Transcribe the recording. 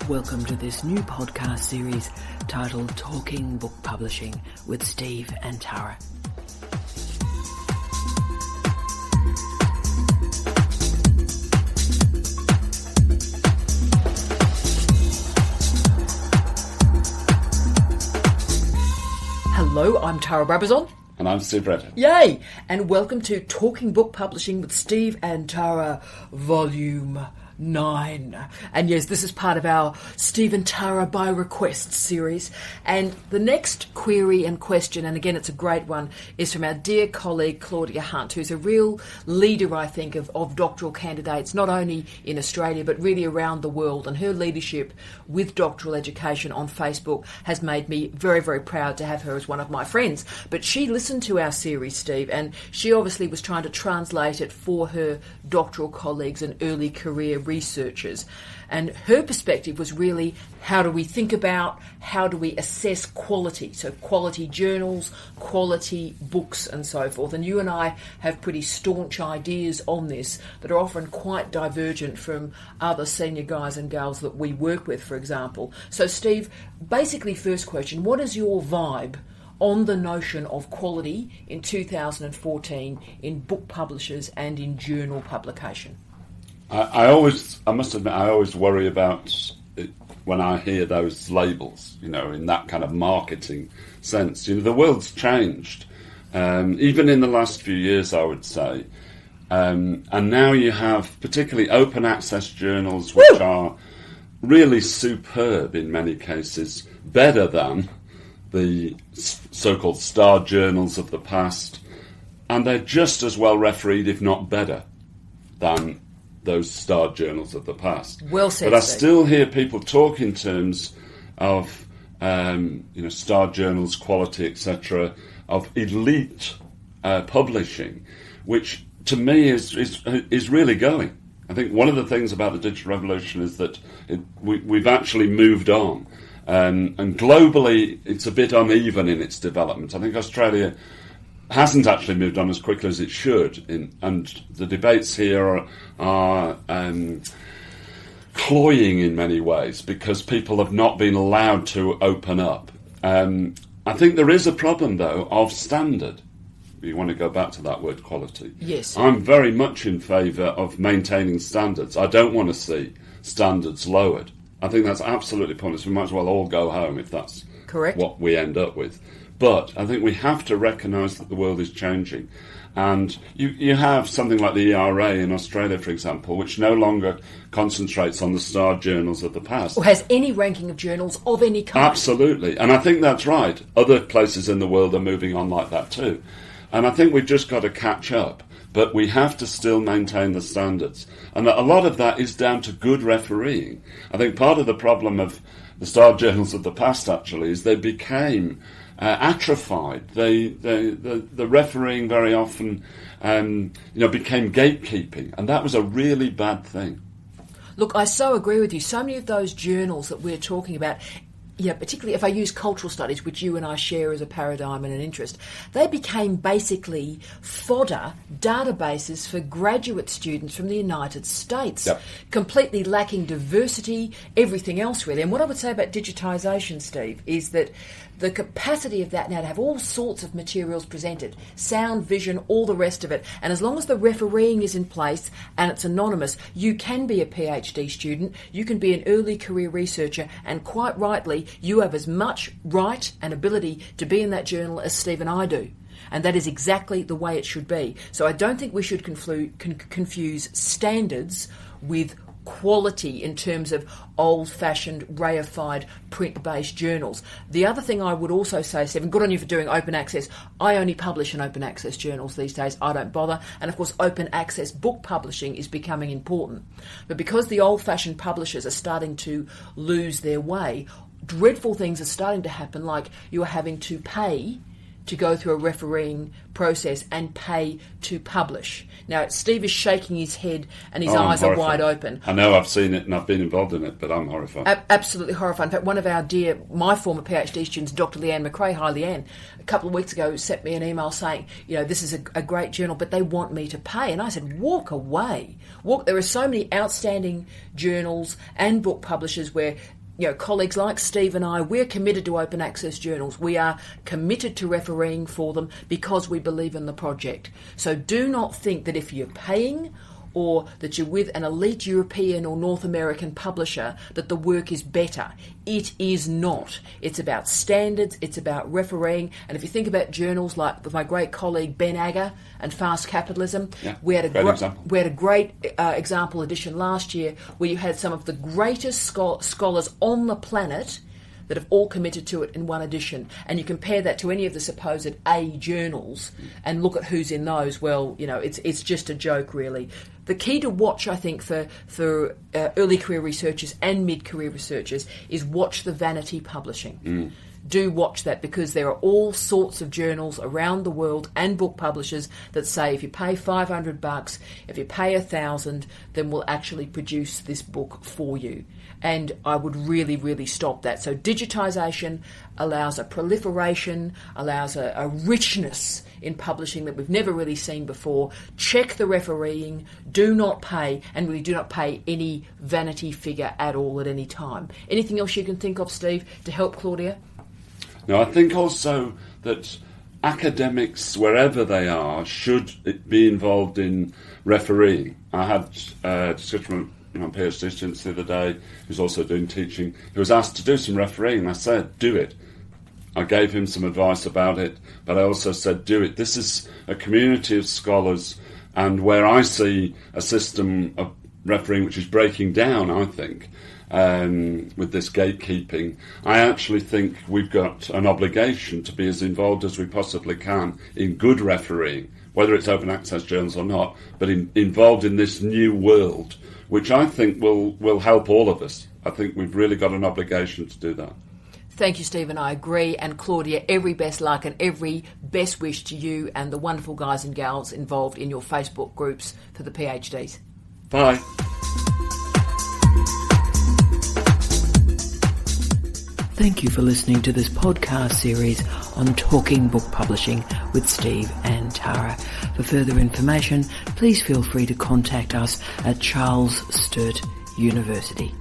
Welcome to this new podcast series titled Talking Book Publishing with Steve and Tara. Hello, I'm Tara Brabazon. And I'm Steve Redden. Yay! And welcome to Talking Book Publishing with Steve and Tara, Volume 9. And yes, this is part of our Steve and Tara by Request series. And the next query and question, and again it's a great one, is from our dear colleague Claudia Hunt, who's a real leader, I think, of doctoral candidates, not only in Australia but really around the world. And her leadership with doctoral education on Facebook has made me very, very proud to have her as one of my friends. But she listened to our series, Steve, and she obviously was trying to translate it for her doctoral colleagues and early career researchers. And her perspective was really, how do we think about, how do we assess quality? So quality journals, quality books and so forth. And you and I have pretty staunch ideas on this that are often quite divergent from other senior guys and girls that we work with, for example. So Steve, basically first question, what is your vibe on the notion of quality in 2014 in book publishers and in journal publication? I must admit, I always worry about it when I hear those labels, in that kind of marketing sense. The world's changed, even in the last few years, I would say. And now you have particularly open access journals, which are really superb in many cases, better than the so-called star journals of the past. And they're just as well refereed, if not better, than those star journals of the past. Well said. But I still hear people talk in terms of, star journals, quality, etc., of elite publishing, which to me is really going. I think one of the things about the digital revolution is that we've actually moved on, and globally it's a bit uneven in its development. I think Australia hasn't actually moved on as quickly as it should, and the debates here are cloying in many ways because people have not been allowed to open up. I think there is a problem, though, of standard. You want to go back to that word quality. Yes. I'm very much in favour of maintaining standards. I don't want to see standards lowered. I think that's absolutely pointless. We might as well all go home if that's correct. What we end up with. But I think we have to recognise that the world is changing. And you have something like the ERA in Australia, for example, which no longer concentrates on the star journals of the past. Or has any ranking of journals of any kind. Absolutely. And I think that's right. Other places in the world are moving on like that too. And I think we've just got to catch up. But we have to still maintain the standards. And a lot of that is down to good refereeing. I think part of the problem of the star journals of the past, actually, is they became atrophied. The refereeing very often, became gatekeeping, and that was a really bad thing. Look, I so agree with you. So many of those journals that we're talking about, particularly if I use cultural studies, which you and I share as a paradigm and an interest, they became basically fodder databases for graduate students from the United States, completely lacking diversity, everything else really. And what I would say about digitisation, Steve, is that the capacity of that now to have all sorts of materials presented, sound, vision, all the rest of it, and as long as the refereeing is in place and it's anonymous, you can be a PhD student, you can be an early career researcher, and quite rightly, you have as much right and ability to be in that journal as Steve and I do. And that is exactly the way it should be. So I don't think we should confuse standards with quality in terms of old-fashioned, reified, print-based journals. The other thing I would also say, Stephen, good on you for doing open access. I only publish in open access journals these days. I don't bother. And of course, open access book publishing is becoming important. But because the old-fashioned publishers are starting to lose their way, dreadful things are starting to happen, like you are having to pay to go through a refereeing process and pay to publish. Now, Steve is shaking his head and his eyes are wide open. I know, I've seen it and I've been involved in it, but I'm horrified. Absolutely horrified. In fact, one of our my former PhD students, Dr. Leanne McRae, hi Leanne, a couple of weeks ago sent me an email saying, this is a great journal, but they want me to pay. And I said, walk away. There are so many outstanding journals and book publishers where colleagues like Steve and I, we're committed to open access journals. We are committed to refereeing for them because we believe in the project. So do not think that if you're paying or that you're with an elite European or North American publisher that the work is better. It is not. It's about standards, it's about refereeing, and if you think about journals like my great colleague Ben Agger and Fast Capitalism, we had a great example edition last year where you had some of the greatest scholars on the planet that have all committed to it in one edition, and you compare that to any of the supposed A journals and look at who's in those, it's just a joke, really. The key to watch, I think, for early career researchers and mid-career researchers is watch the vanity publishing. Do watch that, because there are all sorts of journals around the world and book publishers that say if you pay $500, if you pay $1,000, then we'll actually produce this book for you. And I would really, really stop that. So digitisation allows a proliferation, allows a richness in publishing that we've never really seen before. Check the refereeing, do not pay, and really do not pay any vanity figure at all at any time. Anything else you can think of, Steve, to help Claudia? No, I think also that academics, wherever they are, should be involved in refereeing. I had a discussion with my PhD students the other day, who's also doing teaching, who was asked to do some refereeing, and I said, do it. I gave him some advice about it, but I also said, do it. This is a community of scholars, and where I see a system of refereeing which is breaking down, I think, with this gatekeeping, I actually think we've got an obligation to be as involved as we possibly can in good refereeing, whether it's open access journals or not, but involved in this new world, which I think will help all of us. I think we've really got an obligation to do that. Thank you, Stephen. I agree. And Claudia, every best luck and every best wish to you and the wonderful guys and gals involved in your Facebook groups for the PhDs. Bye. Thank you for listening to this podcast series on Talking Book Publishing with Steve and Tara. For further information, please feel free to contact us at Charles Sturt University.